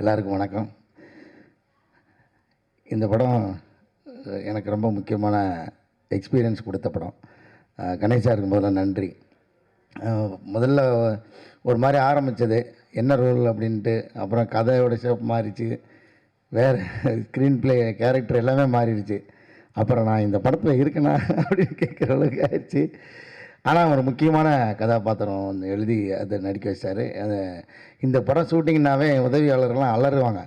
எல்லாருக்கும் வணக்கம். இந்த படம் எனக்கு ரொம்ப முக்கியமான எக்ஸ்பீரியன்ஸ் கொடுத்த படம். கணேஷாருக்கு முதல்ல நன்றி. முதல்ல ஒரு மாதிரி ஆரம்பித்தது என்ன ரோல் அப்படின்ட்டு, அப்புறம் கதையோட ஷேப் மாறிச்சு, வேறு ஸ்க்ரீன் ப்ளே கேரக்டர் எல்லாமே மாறிடுச்சு. அப்புறம் நான் இந்த படத்தில் இருக்கேனா அப்படின்னு கேட்குற அளவுக்கு ஆயிடுச்சு. ஆனால் ஒரு முக்கியமான கதாபாத்திரம் எழுதி அதை நடிக்க வச்சார். அது இந்த படம் ஷூட்டிங்னாவே உதவியாளர்கள்லாம் அலறுவாங்க.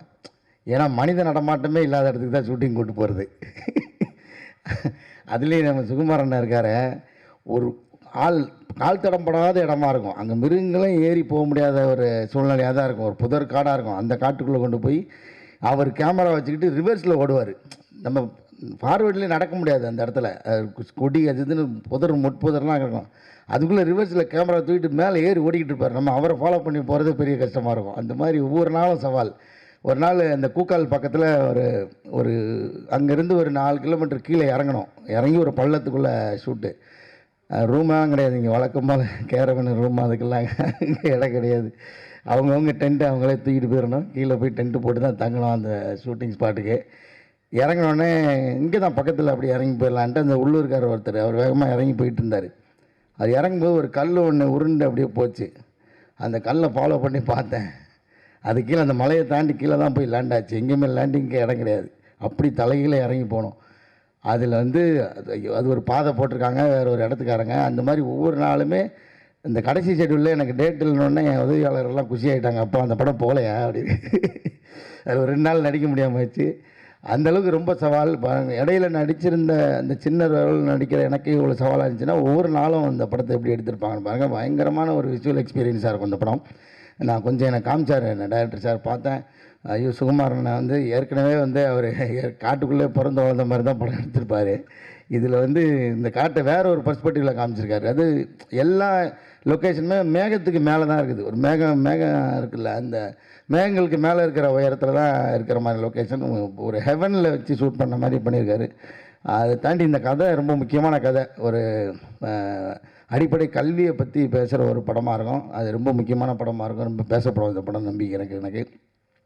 ஏன்னா மனித நடமாட்டமே இல்லாத இடத்துக்கு தான் ஷூட்டிங் கூட்டு போகிறது. அதுலேயும் நம்ம சுகுமாரண்ணன் இருக்கார், ஒரு கால் தடம்படாத இடமா இருக்கும். அங்கே மிருகங்களும் ஏறி போக முடியாத ஒரு சூழ்நிலையாக தான் இருக்கும். ஒரு புதர் காடாக இருக்கும். அந்த காட்டுக்குள்ளே கொண்டு போய் அவர் கேமரா வச்சுக்கிட்டு ரிவர்ஸில் ஓடுவார். நம்ம ஃபார்வேர்ட்லேயும் நடக்க முடியாது அந்த இடத்துல. கொடி அதுன்னு முட்புதர்லாம் இருக்கும். அதுக்குள்ளே ரிவர்ஸில் கேமரா தூக்கிட்டு மேலே ஏறி ஓடிக்கிட்டு இருப்பார். நம்ம அவரை ஃபாலோ பண்ணி போகிறது பெரிய கஷ்டமாக இருக்கும். அந்த மாதிரி ஒவ்வொரு நாளும் சவால். ஒரு நாள் அந்த கூக்கால் பக்கத்தில் ஒரு அங்கேருந்து ஒரு 4 கிலோமீட்டர் கீழே இறங்கணும். இறங்கி ஒரு பள்ளத்துக்குள்ளே ஷூட்டு. ரூமெல்லாம் கிடையாது. இங்கே வழக்கமாக கேரவன் ரூம் அதுக்கெல்லாம் இங்கே இடம் கிடையாது. அவங்கவுங்க டென்ட்டு அவங்களே தூக்கிட்டு போயிடணும். கீழே போய் டென்ட்டு போட்டு தான் தங்கணும் அந்த ஷூட்டிங் ஸ்பாட்டுக்கு. இறங்கினோடனே இங்கே தான் பக்கத்தில் அப்படி இறங்கி போயிடலான்ட்டு அந்த உள்ளூர்கார் ஒருத்தர் அவர் வேகமாக இறங்கி போயிட்டு இருந்தார். அது இறங்கும்போது ஒரு கல் ஒன்று உருண்டு அப்படியே போச்சு. அந்த கல்லை ஃபாலோ பண்ணி பார்த்தேன். அது கீழே அந்த மலையை தாண்டி கீழே தான் போய் லேண்ட் ஆச்சு. எங்கேயுமே லேண்டிங்க்கு இடம் கிடையாது. அப்படி தலைகீழே இறங்கி போனோம். அதில் அது ஒரு பாதை போட்டிருக்காங்க, வேறு ஒரு இடத்துக்காரங்க. அந்த மாதிரி ஒவ்வொரு நாளுமே இந்த கடைசி ஷெட்யூலில் எனக்கு டேட் இல்லைன்னொன்னே என் உதவியாளர்கள்லாம் குஷியாகிட்டாங்க. அப்போ அந்த படம் போகலையா அப்படின்னு. அது ஒரு 2 நாள் நடிக்க முடியாமல் ஆச்சு. அந்தளவுக்கு ரொம்ப சவால். இடையில நடிச்சிருந்த அந்த சின்ன ரோல் நடிக்கிற எனக்கு இவ்வளோ சவாலாக இருந்துச்சுன்னா ஒவ்வொரு நாளும் அந்த படத்தை எப்படி எடுத்திருப்பாங்கன்னு பாருங்கள். பயங்கரமான ஒரு விஷுவல் எக்ஸ்பீரியன்ஸாக இருக்கும் இந்த படம். நான் கொஞ்சம் எனக்கு காமிச்சார் என்ன டைரக்டர் சார். பார்த்தேன், ஐயோ சுகுமாரன் ஏற்கனவே அவர் காட்டுக்குள்ளே பிறந்து வளர்ந்த மாதிரி தான் படம் எடுத்திருப்பார். இதில் இந்த காட்டை வேறு ஒரு பர்ஸ்பெக்டிவில் காமிச்சிருக்காரு. அது எல்லா லொக்கேஷனுமே மேகத்துக்கு மேலே தான் இருக்குது. ஒரு மேகம் இருக்குல்ல, அந்த மேகங்களுக்கு மேலே இருக்கிற உயரத்தில் தான் இருக்கிற மாதிரி லொக்கேஷன். ஒரு ஹெவனில் வச்சு ஷூட் பண்ண மாதிரி பண்ணியிருக்காரு. அதை தாண்டி இந்த கதை ரொம்ப முக்கியமான கதை. ஒரு அடிப்படை கல்வியை பற்றி பேசுகிற ஒரு படமாக இருக்கும். அது ரொம்ப முக்கியமான படமாக இருக்கும். ரொம்ப பேசப்படும் இந்த படம் நம்பிக்கை எனக்கு.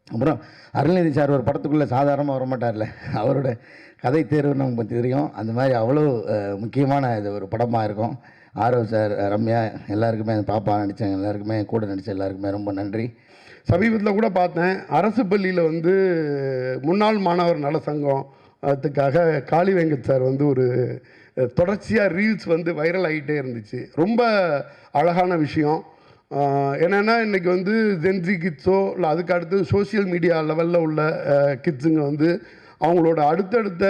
அப்புறம் அருள்நிதி சார் ஒரு படத்துக்குள்ளே சாதாரணமாக வரமாட்டார்ல, அவரோட கதை தேர்வு நமக்கு தெரியும். அந்த மாதிரி அவ்வளோ முக்கியமான இது ஒரு படமாக இருக்கும். ஆரவ் சார், ரம்யா எல்லாருக்குமே, பாப்பா நடித்தாங்க எல்லாருக்குமே, கூட நடித்த எல்லாருக்குமே ரொம்ப நன்றி. சமீபத்தில் கூட பார்த்தேன், அரசு பள்ளியில் முன்னாள் மாணவர் நல சங்கத்துக்காக காளி வெங்கட் சார் ஒரு தொடர்ச்சியாக ரீல்ஸ் வைரல் ஆகிட்டே இருந்துச்சு. ரொம்ப அழகான விஷயம். என்னென்னா இன்றைக்கி ஜென்சி கிட்ஸோ இல்லை அதுக்கு அடுத்து சோஷியல் மீடியா லெவலில் உள்ள கிட்ஸுங்க அவங்களோட அடுத்தடுத்த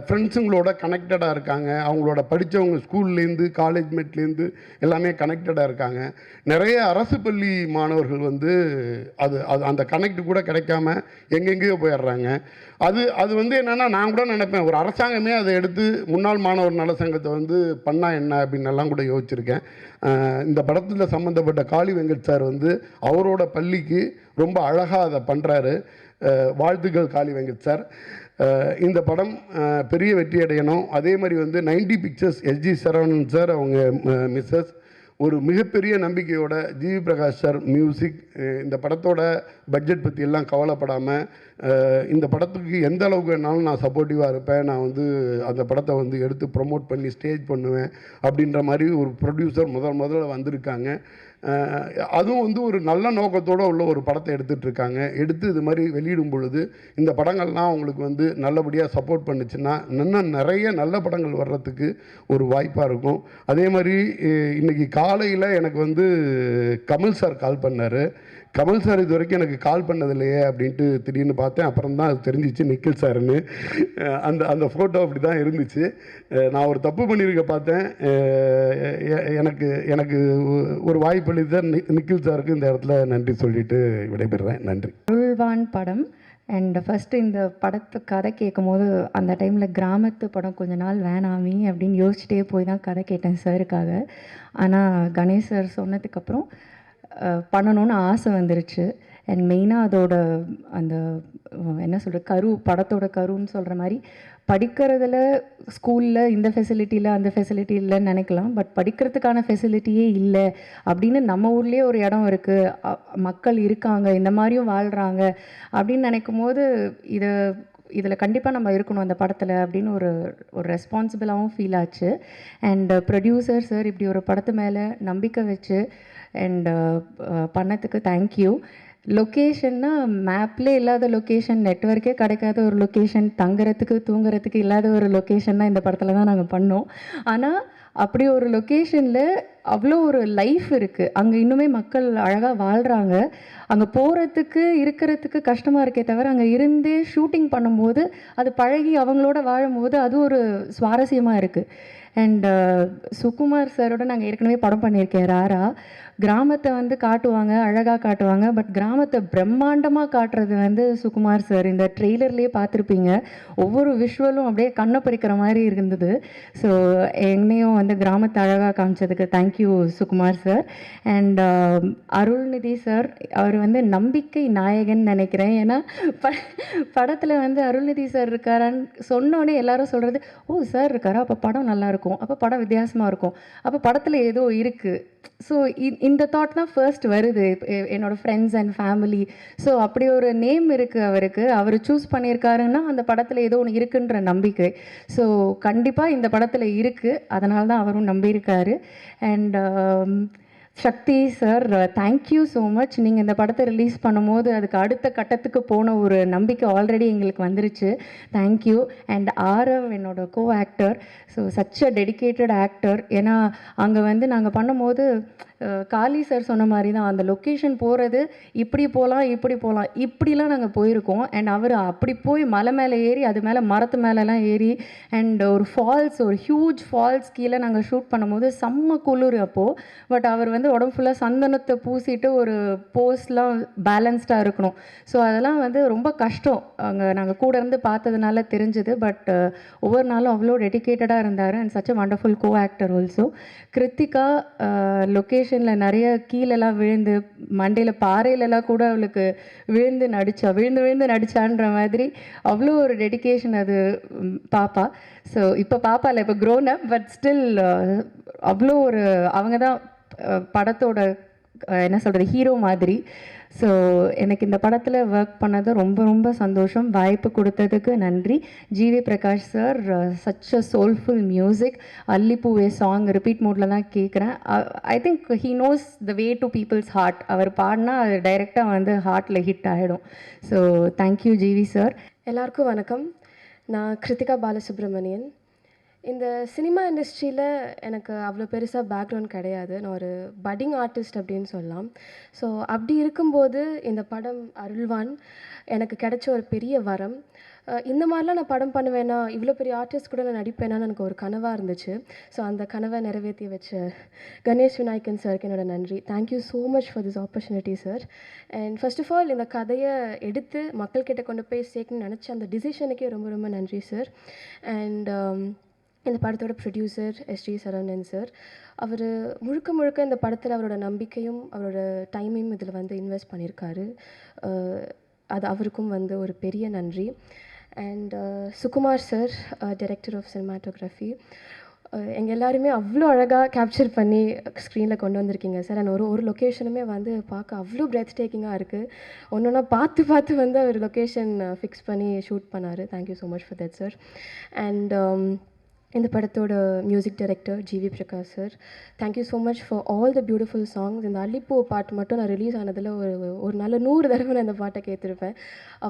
ஃப்ரெண்ட்ஸுங்களோட கனெக்டடாக இருக்காங்க. அவங்களோட படித்தவங்க ஸ்கூல்லேருந்து காலேஜ்மேட்லேருந்து எல்லாமே கனெக்டடாக இருக்காங்க. நிறைய அரசு பள்ளி மாணவர்கள் அது அந்த கனெக்ட் கூட கிடைக்காம எங்கெங்கேயோ போயிடுறாங்க. அது என்னென்னா நான் கூட நினைப்பேன், ஒரு அரசாங்கமே அதை எடுத்து முன்னாள் மாணவர் நல சங்கத்தை பண்ணால் என்ன அப்படின்னு எல்லாம் கூட யோசிச்சிருக்கேன். இந்த படத்தில் சம்மந்தப்பட்ட காளி வெங்கட் சார் அவரோட பள்ளிக்கு ரொம்ப அழகாக அதை பண்ணுறாரு. வாழ்த்துக்கள் காளி வெங்கட் சார். இந்த படம் பெரிய வெற்றி அடையணும். அதே மாதிரி 90 பிக்சர்ஸ் எஸ்ஜி சரவணன் சார், அவங்க மிஸ்ஸஸ் ஒரு மிகப்பெரிய நம்பிக்கையோட ஜிவி பிரகாஷ் சார் மியூசிக். இந்த படத்தோட பட்ஜெட் பற்றி எல்லாம் கவலைப்படாமல் இந்த படத்துக்கு எந்த அளவுக்கு வேணாலும் நான் சப்போர்ட்டிவாக இருப்பேன். நான் அந்த படத்தை எடுத்து ப்ரொமோட் பண்ணி ஸ்டேஜ் பண்ணுவேன் அப்படின்ற மாதிரி ஒரு ப்ரொடியூசர் முதல்ல வந்திருக்காங்க. அதுவும் ஒரு நல்ல நோக்கத்தோடு உள்ள ஒரு படத்தை எடுத்துகிட்ருக்காங்க. எடுத்து இது மாதிரி வெளியிடும் பொழுது இந்த படங்கள்லாம் அவங்களுக்கு நல்லபடியாக சப்போர்ட் பண்ணிச்சுன்னா இன்னும் நிறைய நல்ல படங்கள் வர்றதுக்கு ஒரு வாய்ப்பாக இருக்கும். அதே மாதிரி இன்றைக்கி காலையில் எனக்கு கமல் சார் கால் பண்ணார். கமல் சார் இது வரைக்கும் எனக்கு கால் பண்ணதில்லையே அப்படின்ட்டு திடீர்னு பார்த்தேன். அப்புறம் தான் அது தெரிஞ்சிச்சு நிக்கில் சார்னு. அந்த ஃபோட்டோ அப்படி தான் இருந்துச்சு. நான் ஒரு தப்பு பண்ணியிருக்க பார்த்தேன். எனக்கு ஒரு வாய்ப்பளித்த நிக்கில் சாருக்கு இந்த இடத்துல நன்றி சொல்லிட்டு விடைபெறுறேன். நன்றி. அருள்வான் படம் அண்ட் ஃபஸ்ட்டு இந்த படத்து கதை கேட்கும் போது அந்த டைமில் கிராமத்து படம் கொஞ்ச நாள் வேணாமே அப்படின்னு யோசிச்சுட்டே போய் தான் கதை கேட்டேன் சாருக்காக. ஆனால் கணேஷ் சார் சொன்னதுக்கப்புறம் பண்ணணுன்னு ஆசை வந்துருச்சு. அண்ட் மெயினாக அதோட அந்த என்ன சொல்கிறது படத்தோட கருன்னு சொல்கிற மாதிரி படிக்கிறதுல ஸ்கூலில் இந்த ஃபெசிலிட்டியில் அந்த ஃபெசிலிட்டி இல்லைன்னு நினைக்கலாம், பட் படிக்கிறதுக்கான ஃபெசிலிட்டியே இல்லை அப்படின்னு நம்ம ஊர்லேயே ஒரு இடம் இருக்குது, மக்கள் இருக்காங்க, இந்த மாதிரியும் வாழ்கிறாங்க அப்படின்னு நினைக்கும் போது இதில் கண்டிப்பாக நம்ம இருக்கணும் அந்த படத்தில் அப்படின்னு ஒரு ரெஸ்பான்சிபிளாகவும் ஃபீல் ஆச்சு. அண்ட் ப்ரொடியூசர் சார் இப்படி ஒரு படத்து மேலே நம்பிக்கை வச்சு அண்ட் பண்ணதுக்கு தேங்க்யூ. லொக்கேஷன்னா மேப்லேயே இல்லாத லொக்கேஷன், நெட்வொர்க்கே கிடைக்காத ஒரு லொக்கேஷன், தங்குறதுக்கு தூங்குறதுக்கு இல்லாத ஒரு லொக்கேஷன்னா இந்த படத்தில் தான் நாங்கள் பண்ணோம். ஆனால் அப்படி ஒரு லொக்கேஷனில் அவ்வளோ ஒரு லைஃப் இருக்குது, அங்கே இன்னுமே மக்கள் அழகாக வாழ்கிறாங்க. அங்கே போகிறதுக்கு இருக்கிறதுக்கு கஷ்டமாக இருக்கே தவிர அங்கே இருந்தே ஷூட்டிங் பண்ணும்போது அது பழகி அவங்களோட வாழும்போது அது ஒரு சுவாரஸ்யமாக இருக்குது. அண்ட் சுகுமார் சாரோட நாங்கள் ஏற்கனவே படம் பண்ணியிருக்கேன் ராரா. கிராமத்தை வந்து காட்டுவாங்க, அழகாக காட்டுவாங்க, பட் கிராமத்தை பிரம்மாண்டமாக காட்டுறது வந்து சுகுமார் சார். இந்த ட்ரெய்லர்லேயே பார்த்துருப்பீங்க, ஒவ்வொரு விஷுவலும் அப்படியே கண்ணை பறிக்கிற மாதிரி இருந்தது. ஸோ என்னையும் வந்து கிராமத்தை அழகாக காமிச்சதுக்கு thank you Sukumar sir. And Arulnithi sir, அவர் வந்து நம்பிக்கை நாயகன் நினைக்கிறேன். ஏன்னா படத்தில் வந்து அருள்நிதி சார் இருக்காரான்னு சொன்னோடனே எல்லாரும் சொல்கிறது, ஓ சார் இருக்காரா, அப்போ படம் நல்லாயிருக்கும், அப்போ படம் வித்தியாசமாக இருக்கும், அப்போ படத்தில் ஏதோ இருக்குது. ஸோ இந்த தாட் தான் ஃபர்ஸ்ட் வருது என்னோடய ஃப்ரெண்ட்ஸ் அண்ட் ஃபேமிலி. ஸோ அப்படி ஒரு நேம் இருக்குது அவருக்கு, அவர் சூஸ் பண்ணியிருக்காருன்னா அந்த படத்தில் ஏதோ ஒன்று இருக்குன்ற நம்பிக்கை. ஸோ கண்டிப்பாக இந்த படத்தில் இருக்குது, அதனால தான் அவரும் நம்பியிருக்காரு. And Sakthi sir, thank you so much. நீங்கள் இந்த படத்தை ரிலீஸ் பண்ணும்போது அதுக்கு அடுத்த கட்டத்துக்கு போன ஒரு நம்பிக்கை ஆல்ரெடி எங்களுக்கு வந்துருச்சு. தேங்க்யூ. அண்ட் ஆரவ் என்னோட கோ actor, so such a dedicated actor. ஏன்னா அங்கே வந்து நாங்கள் பண்ணும்போது காளி சார் சொன்ன மாதிரி தான், அந்த லொக்கேஷன் போகிறது இப்படி போகலாம் இப்படிலாம் நாங்கள் போயிருக்கோம். அண்ட் அவர் அப்படி போய் மலை மேலே ஏறி அது மேலே மரத்து மேலெலாம் ஏறி அண்ட் ஒரு ஃபால்ஸ், ஒரு ஹியூஜ் ஃபால்ஸ் கீழே நாங்கள் ஷூட் பண்ணும்போது செம்ம குளிர் அப்போது. பட் அவர் வந்து உடம்பு ஃபுல்லாக சந்தனத்தை பூசிட்டு ஒரு போஸ்லாம் பேலன்ஸ்டாக இருக்கணும். ஸோ அதெல்லாம் வந்து ரொம்ப கஷ்டம், அங்கே நாங்கள் கூட இருந்து பார்த்ததுனால தெரிஞ்சுது. பட் ஒவ்வொரு நாளும் அவ்வளோ டெடிக்கேட்டடாக இருந்தார். And such a wonderful co actor also. Krithika லொக்கேஷனில் நிறைய கீழெல்லாம் விழுந்து மண்டையில் பாறையிலலாம் கூட அவளுக்கு விழுந்து நடிச்சான்ற மாதிரி அவ்வளோ ஒரு டெடிக்கேஷன் அது பாப்பா. ஸோ இப்போ பாப்பா இல்லை, இப்போ க்ரோன் அப், பட் ஸ்டில் அவ்வளோ ஒரு அவங்க தான் படத்தோட என்ன சொல்கிறது ஹீரோ மாதிரி. ஸோ எனக்கு இந்த படத்தில் ஒர்க் பண்ணது ரொம்ப ரொம்ப சந்தோஷம். வாய்ப்பு கொடுத்ததுக்கு நன்றி. GV Prakash sir, such a soulful music. Allipoove song repeat மோடில் தான் கேட்குறேன். I think he knows the way to people's heart. அவர் பாடினா அது டைரெக்டாக வந்து ஹார்ட்டில் ஹிட் ஆகிடும். So thank you GV sir. எல்லாருக்கும் வணக்கம். நான் கிருத்திகா பாலசுப்ரமணியன். இந்த சினிமா இண்டஸ்ட்ரியில் எனக்கு அவ்வளோ பெருசாக பேக்ரவுண்ட் கிடையாது. நான் ஒரு பட்டிங் ஆர்டிஸ்ட் அப்படின்னு சொல்லலாம். ஸோ அப்படி இருக்கும்போது இந்த படம் அருள்வான் எனக்கு கிடைச்ச ஒரு பெரிய வரம். இந்த மாதிரிலாம் நான் படம் பண்ணுவேன்னா, இவ்வளோ பெரிய ஆர்டிஸ்ட் கூட நான் நடிப்பேனான்னு எனக்கு ஒரு கனவாக இருந்துச்சு. ஸோ அந்த கனவை நிறைவேற்றி வச்ச கணேஷ் விநாயக்கன் சாருக்கு என்னோட நன்றி. Thank you so much for this opportunity sir. And first of all இந்த கதையை எடுத்து மக்கள்கிட்ட கொண்டு போய் சேர்க்கணும்னு நினச்ச அந்த டிசிஷனுக்கே ரொம்ப ரொம்ப நன்றி சார். அண்ட் இந்த படத்தோட ப்ரொடியூசர் எஸ்ஜி சரவணன் சார், அவர் முழுக்க இந்த படத்தில் அவரோட நம்பிக்கையும் அவரோட டைமையும் இதில் வந்து இன்வெஸ்ட் பண்ணியிருக்காரு. அது அவருக்கும் வந்து ஒரு பெரிய நன்றி. And Sukumar sir, director of cinematography, எங்கள் எல்லாருமே அவ்வளோ அழகாக கேப்சர் பண்ணி ஸ்க்ரீனில் கொண்டு வந்திருக்கீங்க சார். அண்ட் ஒரு லொக்கேஷனுமே வந்து பார்க்க அவ்வளோ பிரெத் டேக்கிங்காக இருக்குது. ஒன்றா பார்த்து வந்து அவர் லொக்கேஷன் ஃபிக்ஸ் பண்ணி ஷூட் பண்ணார். Thank you so much for that sir. And இந்த படத்தோட music director GV Prakash sir, thank you so much for all the beautiful songs. இந்த அல்லிப்பூ பாட்டு மட்டும் நான் ரிலீஸ் ஆனதில் ஒரு நல்ல 100 தடவை நான் இந்த பாட்டை கேட்டிருப்பேன்.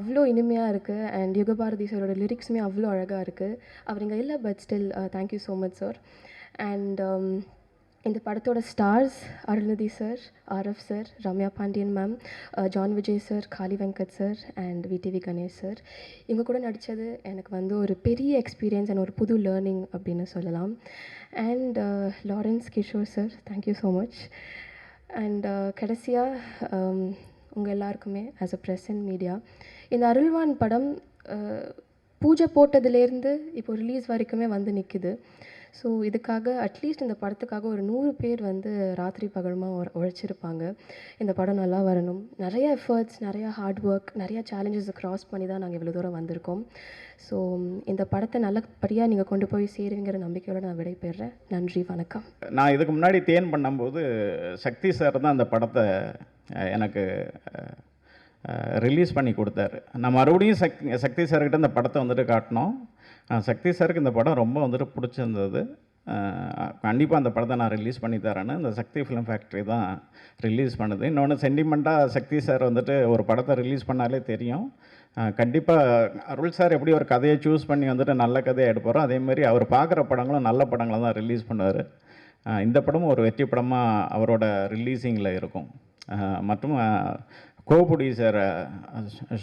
அவ்வளோ இனிமையாக இருக்குது. அண்ட் யுகபாரதி சாரோட லிரிக்ஸுமே அவ்வளோ அழகாக இருக்குது. அவர் இங்கே இல்லை, but still thank you so much sir. And இந்த படத்தோட stars Arulnithi sir, Aarav sir, Ramya Pandian ma'am, John Vijay sir, Kaali Venkat sir and VTV Ganesh sir. இவங்க கூட நடித்தது எனக்கு வந்து ஒரு பெரிய எக்ஸ்பீரியன்ஸ் அண்ட் ஒரு புது லேர்னிங் அப்படின்னு சொல்லலாம். And Lawrence Kishore sir, thank you so much. And கடைசியாக உங்கள் எல்லாருக்குமே as a press and media, இந்த அருள்வான் படம் பூஜை போட்டதுலேருந்து இப்போ ரிலீஸ் வரைக்குமே வந்து நிற்குது. ஸோ இதுக்காக அட்லீஸ்ட் இந்த படத்துக்காக ஒரு 100 பேர் வந்து ராத்திரி பகலுமாக உழைச்சிருப்பாங்க. இந்த படம் நல்லா வரணும். நிறைய எஃபர்ட்ஸ், நிறையா ஹார்ட் ஒர்க், நிறையா சேலஞ்சஸை க்ராஸ் பண்ணி தான் நாங்கள் இவ்வளோ தூரம் வந்திருக்கோம். ஸோ இந்த படத்தை நல்லபடியாக நீங்கள் கொண்டு போய் சேருவீங்கிற நம்பிக்கையோடு நான் விடைபெறுறேன். நன்றி, வணக்கம். நான் இதுக்கு முன்னாடி தேன் பண்ணும்போது சக்தி சார் தான் அந்த படத்தை எனக்கு ரிலீஸ் பண்ணி கொடுத்தாரு. நான் மறுபடியும் சக்தி சார்கிட்ட இந்த படத்தை வந்துட்டு காட்டினோம். சக்தி சாருக்கு இந்த படம் ரொம்ப வந்துட்டு பிடிச்சிருந்தது. கண்டிப்பாக அந்த படத்தை நான் ரிலீஸ் பண்ணி தரேன்னு இந்த சக்தி ஃபிலிம் ஃபேக்ட்ரி தான் ரிலீஸ் பண்ணுது. இன்னொன்று சென்டிமெண்ட்டாக சக்தி சார் வந்துட்டு ஒரு படத்தை ரிலீஸ் பண்ணாலே தெரியும். கண்டிப்பாக அருள் சார் எப்படி ஒரு கதையை சூஸ் பண்ணி வந்துட்டு நல்ல கதையை எடுப்பாரோ அதேமாதிரி அவர் பார்க்குற படங்களும் நல்ல படங்களை தான் ரிலீஸ் பண்ணுவார். இந்த படமும் ஒரு வெற்றி படமாக அவரோட ரிலீஸிங்கில் இருக்கும். மற்றும் கோபுடீசர்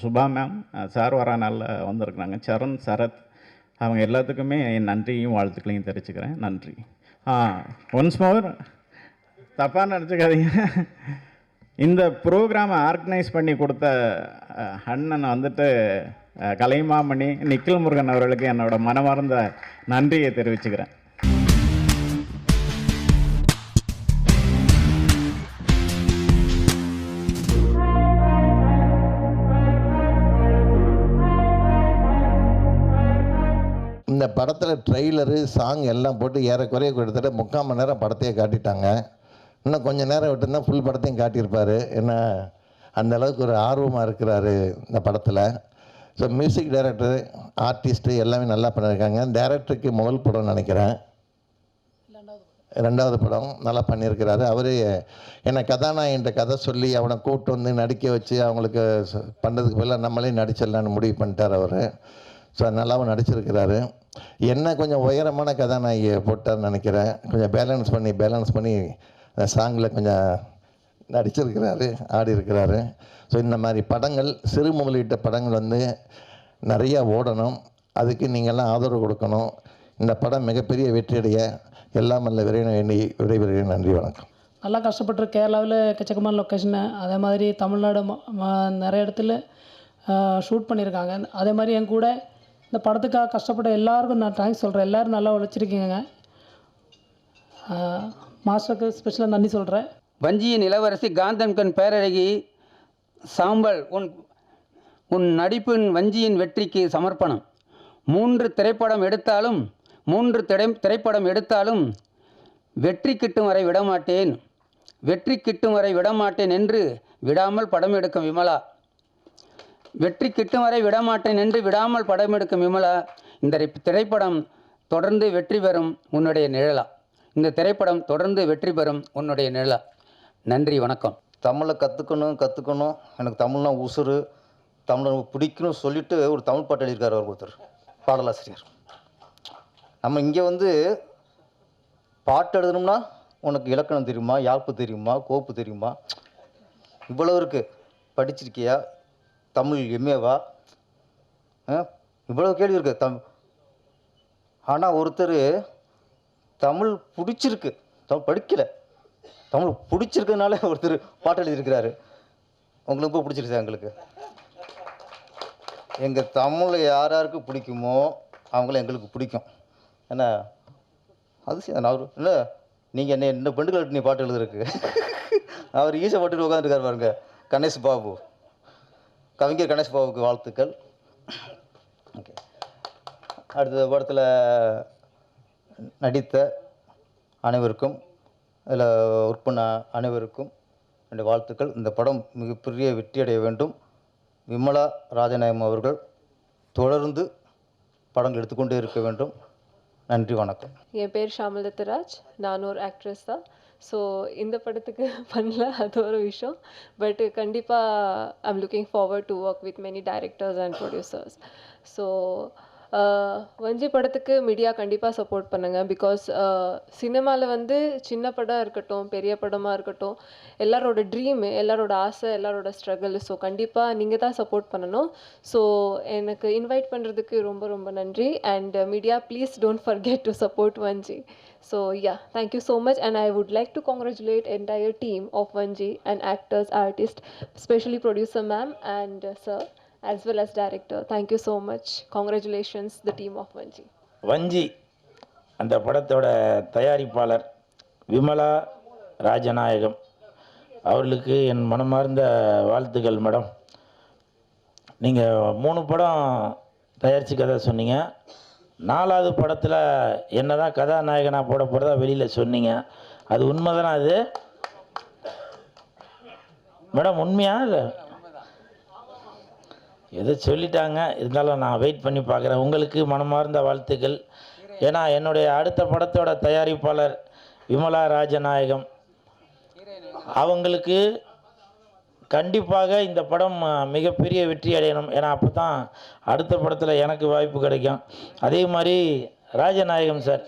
சுபா மேம் சார் வர நாளில் வந்திருக்கிறாங்க. சரண், சரத், அவங்க எல்லாத்துக்குமே என் நன்றியும் வாழ்த்துக்களையும் தெரிவிச்சுக்கிறேன். நன்றி. ஒன்ஸ் மோர், தப்பாக நினச்சிக்காதீங்க. இந்த ப்ரோக்ராமை ஆர்கனைஸ் பண்ணி கொடுத்த அண்ணன் வந்துட்டு கலைமாமணி நிக்கில் முருகன் அவர்களுக்கு என்னோட மனமார்ந்த நன்றியை தெரிவிச்சுக்கிறேன். இந்த படத்தில் ட்ரெய்லரு, சாங் எல்லாம் போட்டு ஏறக்குறைய கிட்டத்தட்ட 3/4 மணி நேரம் படத்தையே காட்டிட்டாங்க. இன்னும் கொஞ்சம் நேரம் விட்டுருந்தா ஃபுல் படத்தையும் காட்டியிருப்பார். ஏன்னா அந்தளவுக்கு ஒரு ஆர்வமாக இருக்கிறாரு இந்த படத்தில். ஸோ மியூசிக் டைரக்டரு, ஆர்டிஸ்ட்டு எல்லாமே நல்லா பண்ணியிருக்காங்க. டைரக்டருக்கு முதல் படம் நினைக்கிறேன், 2வது படம் நல்லா பண்ணியிருக்கிறாரு. அவர் என்னை கதாநாயகன்ட்ட கதை சொல்லி அவனை கூப்பிட்டு வந்து நடிக்க வச்சு அவங்களுக்கு பண்ணுறதுக்கு பதிலாக நம்மளே நடிச்சிடலான்னு முடிவு பண்ணிட்டார் அவர். ஸோ நல்லாவும் நடிச்சிருக்கிறாரு. என்ன கொஞ்சம் உயரமான கதாநாயகியை போட்டார்னு நினைக்கிறேன். கொஞ்சம் பேலன்ஸ் பண்ணி அந்த சாங்கில் கொஞ்சம் நடிச்சிருக்கிறாரு, ஆடி இருக்கிறாரு. ஸோ இந்த மாதிரி படங்கள், சிறு முதலீட்ட படங்கள் வந்து நிறையா ஓடணும். அதுக்கு நீங்கள்லாம் ஆதரவு கொடுக்கணும். இந்த படம் மிகப்பெரிய வெற்றியடைய எல்லாம் நல்ல விரைவில் வேண்டி விடைபெறுகிறேன். நன்றி, வணக்கம். நல்லா கஷ்டப்பட்டு கேரளாவில் எக்கச்சக்கமான லொக்கேஷனு, அதே மாதிரி தமிழ்நாடு நிறைய இடத்துல ஷூட் பண்ணியிருக்காங்க. அதே மாதிரி என் கூட இந்த படத்துக்காக கஷ்டப்பட்ட எல்லாருக்கும் நான் தேங்க்ஸ் சொல்கிறேன். எல்லோரும் நல்லா உழைச்சிருக்கீங்க. மாஸ்டருக்கு ஸ்பெஷலாக நன்றி சொல்கிறேன். வஞ்சியின் இளவரசி, காந்தன்கண் பேரழகி, சாம்பல், உன் நடிப்பின் வஞ்சியின் வெற்றிக்கு சமர்ப்பணம். 3 திரைப்படம் எடுத்தாலும் வெற்றி கிட்டும் வரை விடமாட்டேன், வெற்றி கிட்டும் வரை விடமாட்டேன் என்று விடாமல் படம் எடுக்கும் விமலா. வெற்றி கிட்டும் வரை விடமாட்டேன் என்று விடாமல் படம் எடுக்கும் விமலா. இந்த திரைப்படம் தொடர்ந்து வெற்றி பெறும் உன்னுடைய நிழலா. இந்த திரைப்படம் தொடர்ந்து வெற்றி பெறும் உன்னுடைய நிழலா. நன்றி, வணக்கம். தமிழை கற்றுக்கணும், எனக்கு தமிழ்னா உசுறு, தமிழை பிடிக்கணும்னு சொல்லிட்டு ஒரு தமிழ் பாட்டு எழுதியிருக்கார் அவர் ஒருத்தர், பாடலாசிரியர். நம்ம இங்கே வந்து பாட்டு எழுதணும்னா உனக்கு இலக்கணம் தெரியுமா, யாப்பு தெரியுமா, கோப்பு தெரியுமா, இவ்வளோ இருக்குது, படிச்சிருக்கியா, தமிழ் எம்ஏவா, இவ்வளோ கேள்வி இருக்குது. ஆனால் ஒருத்தர் தமிழ் பிடிச்சிருக்கு, தமிழ் படிக்கலை, தமிழ் பிடிச்சிருக்கிறதுனால ஒருத்தர் பாட்டு எழுதியிருக்கிறாரு. உங்களுக்கு ரொம்ப பிடிச்சிருச்சா? எங்களுக்கு எங்கள் தமிழை யாருக்கு பிடிக்குமோ அவங்கள எங்களுக்கு பிடிக்கும். ஏன்னா அது நான் அவர் இல்லை, நீங்கள் என்ன பெண்டுகள் நீ பாட்டு எழுதுறதுக்கு அவர் ஈஸியாக பாட்டு உட்காந்துருக்காரு பாருங்க. கணேஷ் பாபு, கவிஞர் கணேஷ் பாபுக்கு வாழ்த்துக்கள். ஓகே, அடுத்த படத்தில் நடித்த அனைவருக்கும், அதில் ஒர்க் பண்ண அனைவருக்கும் என்னுடைய வாழ்த்துக்கள். இந்த படம் மிகப்பெரிய வெற்றியடைய வேண்டும். விமலா ராஜநாயகம் அவர்கள் தொடர்ந்து படங்கள் எடுத்துக்கொண்டே இருக்க வேண்டும். நன்றி, வணக்கம். என் பேர் ஷாமலதராஜ், நான் ஒரு ஆக்ட்ரஸ் தான். ஸோ இந்த படத்துக்கு பண்ணல, அது ஒரு விஷயம். பட் கண்டிப்பாக I'm looking forward to work with many directors and producers. So வஞ்சி படத்துக்கு மீடியா கண்டிப்பாக சப்போர்ட் பண்ணுங்கள். பிகாஸ் சினிமாவில் வந்து சின்ன படம் இருக்கட்டும், பெரிய படமாக இருக்கட்டும், எல்லாரோட ட்ரீமு, எல்லாரோட ஆசை, எல்லாரோட ஸ்ட்ரகிள். ஸோ கண்டிப்பாக நீங்கள் தான் சப்போர்ட் பண்ணணும். ஸோ எனக்கு இன்வைட் பண்ணுறதுக்கு ரொம்ப ரொம்ப நன்றி. And media, please don't forget to support வஞ்சி. So yeah, thank you so much, and I would like to congratulate entire team of Vanji and actors, artists, especially producer ma'am and sir, as well as director. Thank you so much. Congratulations, the team of Vanji. வஞ்சி அந்த படத்தோட தயாரிப்பாளர் விமலா ராஜநாயகம் அவர்களுக்கு என் மனமார்ந்த வாழ்த்துக்கள் madam. நீங்கள் 3 படம் தயாரித்து கதை சொன்னீங்க. 4வது படத்தில் என்ன தான் கதாநாயகனாக போட போகிறதா வெளியில் சொன்னீங்க. அது உண்மை தானே அது மேடம்? உண்மையா இல்லை? எதை சொல்லிட்டாங்க, இருந்தாலும் நான் வெயிட் பண்ணி பார்க்குறேன். உங்களுக்கு மனமார்ந்த வாழ்த்துக்கள். ஏன்னா என்னுடைய அடுத்த படத்தோட தயாரிப்பாளர் விமலா ராஜநாயகம் அவங்களுக்கு கண்டிப்பாக இந்த படம் மிகப்பெரிய வெற்றி அடையணும். ஏன்னா அப்போ தான் அடுத்த படத்தில் எனக்கு வாய்ப்பு கிடைக்கும். அதே மாதிரி ராஜநாயகம் சார்,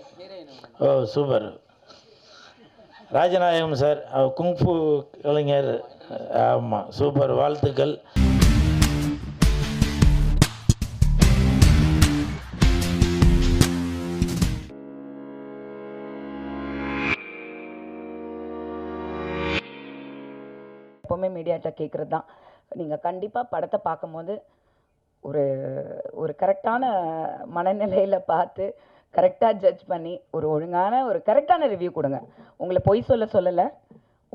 ஓ சூப்பர், ராஜநாயகம் சார் குங்ஃபு கலைஞர், ஆமாம் சூப்பர், வாழ்த்துக்கள். எப்போவுமே மீடியாட்ட கேட்குறது தான், நீங்கள் கண்டிப்பாக படத்தை பார்க்கும்போது ஒரு ஒரு கரெக்டான மனநிலையில் பார்த்து கரெக்டாக ஜட்ஜ் பண்ணி ஒரு ஒழுங்கான ஒரு கரெக்டான ரிவ்யூ கொடுங்க. உங்களை பொய் சொல்லலை,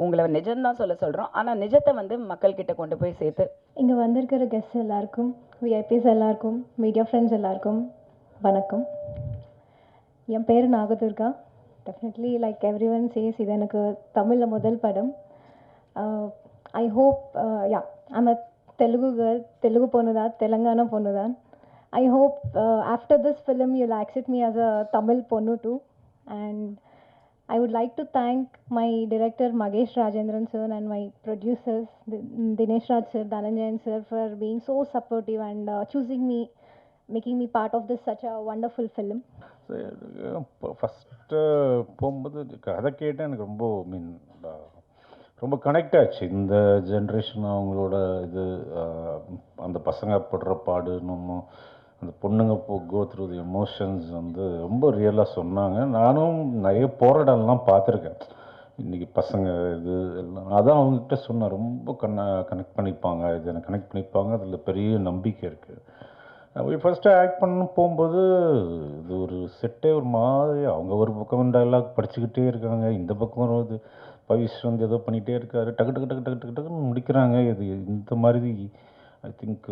உங்களை நிஜம்தான் சொல்கிறோம். ஆனால் நிஜத்தை வந்து மக்கள்கிட்ட கொண்டு போய் சேர்த்து. இங்கே வந்திருக்கிற கெஸ்ட் எல்லாருக்கும், விஐபிஸ் எல்லாருக்கும், மீடியா ஃப்ரெண்ட்ஸ் எல்லாருக்கும் வணக்கம். என் பேர் Nagadurga. Definitely like everyone says, இது எனக்கு தமிழில் முதல் படம். I hope, I'm a Telugu girl, Telugu ponnudan, Telangana ponnudan. I hope after this film you'll accept me as a Tamil ponnu too. And I would like to thank my director Magesh Rajendran sir and my producers Dinesh Raj sir, Dhananjayan sir for being so supportive and choosing me, making me part of this such a wonderful film. First போகும்போது கதை கேட்டால் எனக்கு ரொம்ப connect ஆச்சு. இந்த generation அவங்களோட இது, அந்த பசங்க படுற பாடு, நம்ம அந்த பொண்ணுங்க கோ த்ரூ தி எமோஷன்ஸ் வந்து ரொம்ப ரியலாக சொன்னாங்க. நானும் நிறைய போராடலாம் பார்த்துருக்கேன். இன்றைக்கி பசங்க இது எல்லாம் அதான் அவங்ககிட்ட சொன்னேன், ரொம்ப கனெக்ட் பண்ணிப்பாங்க, இது எனக்கு கனெக்ட் பண்ணிப்பாங்க, அதில் பெரிய நம்பிக்கை இருக்குது. ஃபஸ்ட்டு ஆக்ட் பண்ண போகும்போது இது ஒரு செட்டே ஒரு மாதிரி, அவங்க ஒரு பக்கம் டைலாக் படிச்சுக்கிட்டே இருக்காங்க, இந்த பக்கம் வருவது பவிஷ் வந்து ஏதோ பண்ணிகிட்டே இருக்காரு, டக்கு டக்கு டக்கு டக்கு டக்கு டக்குன்னு முடிக்கிறாங்க. இது இந்த மாதிரி ஐ திங்க்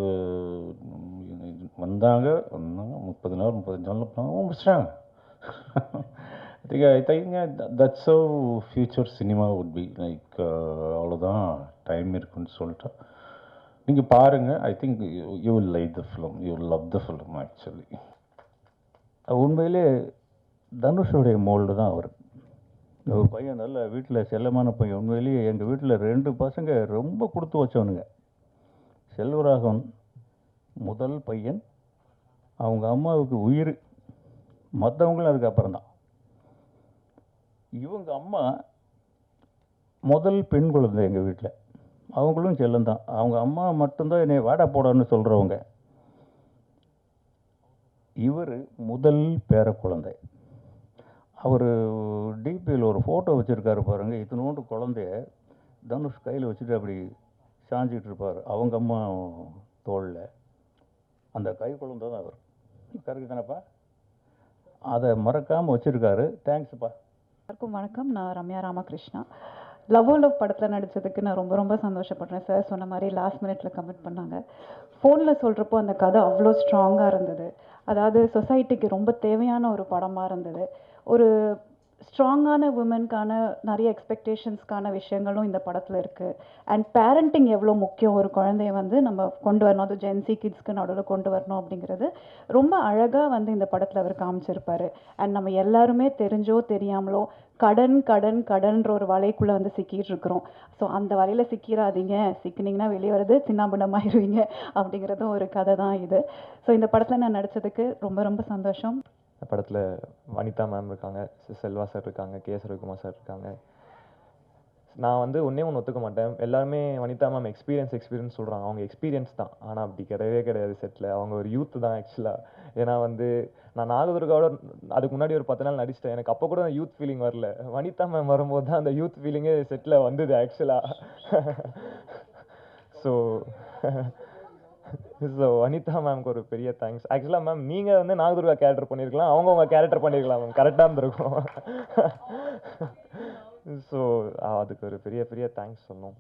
வந்தாங்க 30 நாள் 35 நாள் பண்ணாங்க, முடிச்சிட்டாங்க. I think that's how future cinema would be like. அவ்வளோதான், டைம் இருக்குன்னு சொல்லிட்டு நீங்கள் பாருங்கள். I think you will like the film, you will love the film. Actually உண்மையிலே தனுஷோடைய மோல்டு தான் அவர். ஒரு பையன் நல்ல வீட்டில் செல்லமான பையன். உண்மையிலேயே எங்கள் வீட்டில் 2 பசங்க ரொம்ப கொடுத்து வச்சவனுங்க. செல்வராகவன் முதல் பையன், அவங்க அம்மாவுக்கு உயிர், மற்றவங்களும் அதுக்கப்புறம் தான். இவங்க அம்மா முதல் பெண் குழந்தை எங்கள் வீட்டில், அவங்களும் செல்லந்தான். அவங்க அம்மா மட்டும்தான் என்னை வாடா போடான்னு சொல்கிறவங்க. இவர் முதல் பேர குழந்தை. அவர் டிபியில் ஒரு ஃபோட்டோ வச்சுருக்காரு பாருங்கள், இத்தினோண்டு குழந்தைய தனுஷ் கையில் வச்சுட்டு அப்படி சாஞ்சிக்கிட்டு இருப்பார் அவங்க அம்மா தோளில். அந்த கை குழந்தை தான் அவர். கரெக்டு தானேப்பா? அதை மறக்காமல் வச்சுருக்காரு. தேங்க்ஸ்ப்பா. எல்லாருக்கும் வணக்கம். நான் ரம்யா ராமகிருஷ்ணா. லவ் ஓ லவ் படத்தில் நடித்ததுக்கு நான் ரொம்ப ரொம்ப சந்தோஷப்படுறேன். சார் சொன்ன மாதிரி லாஸ்ட் மினிட்ல கமெண்ட் பண்ணாங்க. ஃபோனில் சொல்கிறப்போ அந்த கதை அவ்வளோ ஸ்ட்ராங்காக இருந்தது. அதாவது சொசைட்டிக்கு ரொம்ப தேவையான ஒரு படமாக இருந்தது. ஒரு ஸ்ட்ராங்கான உமனுக்கான நிறைய எக்ஸ்பெக்டேஷன்ஸ்க்கான விஷயங்களும் இந்த படத்தில் இருக்குது. அண்ட் பேரண்டிங் எவ்வளோ முக்கியம், ஒரு குழந்தைய வந்து நம்ம கொண்டு வரணும், அது ஜென்சி கிட்ஸ்க்கு நடுவில் கொண்டு வரணும் அப்படிங்கிறது ரொம்ப அழகாக வந்து இந்த படத்தில் அவர் காமிச்சிருப்பார். அண்ட் நம்ம எல்லாருமே தெரிஞ்சோ தெரியாமலோ கடன்ற ஒரு வலைக்குள்ளே வந்து சிக்கிட்டு இருக்கிறோம். ஸோ அந்த வலையில் சிக்கிறாதீங்க, சிக்கினீங்கன்னா வெளியே வருது சின்னாபின்னமாயிருவீங்க அப்படிங்கிறதும் ஒரு கதை தான் இது. ஸோ இந்த படத்தில் நான் நடித்ததுக்கு ரொம்ப ரொம்ப சந்தோஷம். இந்த படத்தில் வனிதா மேம் இருக்காங்க, செல்வா சார் இருக்காங்க, கேஎஸ் ரவிக்குமார் சார் இருக்காங்க. நான் வந்து ஒன்றே ஒன்று ஒத்துக்க மாட்டேன். எல்லாருமே வனிதா மேம் எக்ஸ்பீரியன்ஸ் சொல்கிறாங்க. அவங்க எக்ஸ்பீரியன்ஸ் தான், ஆனால் அப்படி கிடையவே கிடையாது. செட்டில் அவங்க ஒரு யூத் தான் ஆக்சுவலாக. ஏன்னா வந்து நான் நாகதுர்காவோட அதுக்கு முன்னாடி ஒரு 10 நாள் நடிச்சிட்டேன். எனக்கு அப்போ கூட அந்த யூத் ஃபீலிங் வரல. வனிதா மேம் வரும்போது தான் அந்த யூத் ஃபீலிங்கே செட்டில் வந்தது ஆக்சுவலாக. ஸோ ஸோ வனிதா மேம்க்கு ஒரு பெரிய தேங்க்ஸ். ஆக்சுவலாக மேம் நீங்கள் வந்து நாகதுர்கா கேரக்டர் பண்ணியிருக்கலாம், அவங்க உங்கள் கேரக்டர் பண்ணியிருக்கலாம் மேம், கரெக்டாக இருந்திருக்கும். ஸோ அதுக்கு ஒரு பெரிய பெரிய தேங்க்ஸ் சொன்னோம்.